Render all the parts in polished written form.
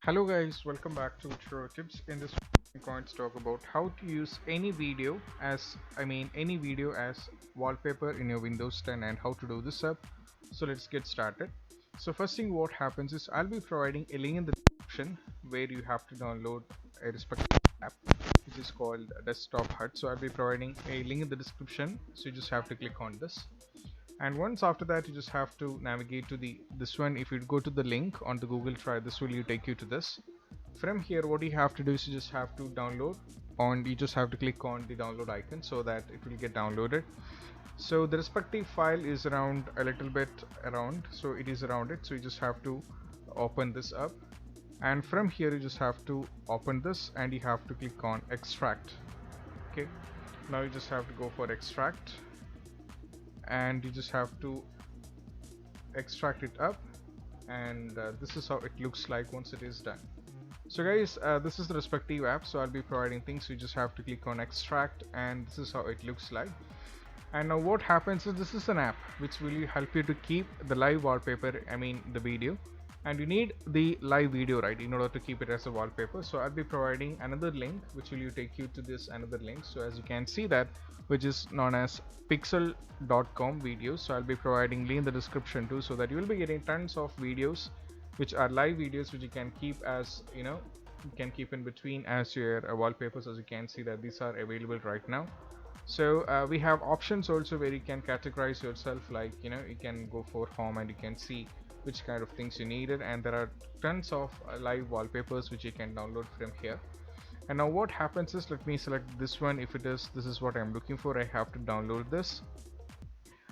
Hello guys, welcome back to Tutorial Tips. In this I'm going to talk about how to use any video as wallpaper in your Windows 10 and how to do this up. So let's get started. So first thing what happens is I'll be providing a link in the description where you have to download a respective app which is called Desktop HUD. So I'll be providing a link in the description, so you just have to click on this. And once after that you just have to navigate to this one. If you go to the link on the Google Drive, this will take you to this. From here what you have to do is you just have to download, and you just have to click on the download icon so that it will get downloaded. So the respective file is around a little bit around, so it is around it, so you just have to open this up, and from here you just have to open this and you have to click on extract. Okay, now you just have to go for extract and you just have to extract it up, and this is how it looks like once it is done. So guys, this is the respective app, so I'll be providing things, so you just have to click on extract and this is how it looks like. And now what happens is this is an app which will help you to keep the live wallpaper, the video, and you need the live video, right, in order to keep it as a wallpaper. So I'll be providing another link which will take you to this another link. So as you can see that, which is known as pixel.com videos. So I'll be providing link in the description too, so that you will be getting tons of videos which are live videos which you can keep as you can keep in between as your wallpapers. As you can see that these are available right now. So we have options also where you can categorize yourself, like you can go for home and you can see which kind of things you needed, and there are tons of live wallpapers which you can download from here. And now what happens is, let me select this one. If this is what I'm looking for, I have to download this.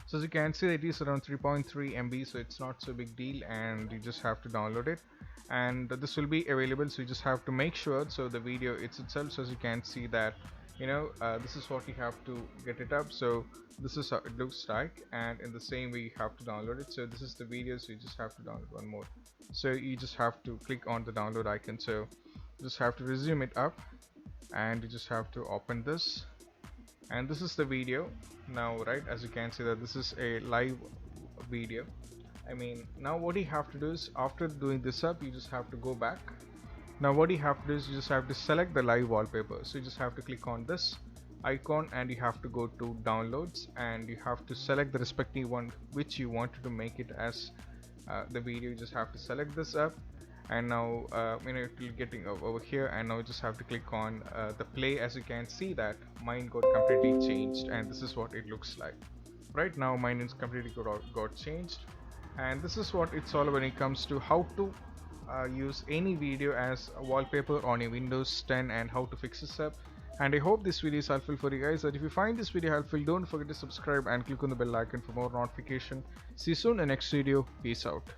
So as you can see, it is around 3.3 MB, so it's not so big deal, and you just have to download it, and this will be available. So you just have to make sure, so the video itself, so as you can see that this is what you have to get it up. So this is how it looks like, and in the same way you have to download it. So this is the video, so you just have to download one more. So you just have to click on the download icon, so you just have to resume it up and you just have to open this, and this is the video now, right? As you can see that this is a live video. Now what you have to do is, after doing this up, you just have to go back. Now what you have to do is you just have to select the live wallpaper. So you just have to click on this icon and you have to go to downloads, and you have to select the respective one which you wanted to make it as the video. You just have to select this up, and now it will getting over here, and now you just have to click on the play. As you can see that mine got completely changed, and this is what it looks like. Right now mine is completely got changed, and this is what it's all about when it comes to how to use any video as a wallpaper on your Windows 10 and how to fix this up. And I hope this video is helpful for you guys. And if you find this video helpful, don't forget to subscribe and click on the bell icon for more notification. See you soon in the next video. Peace out.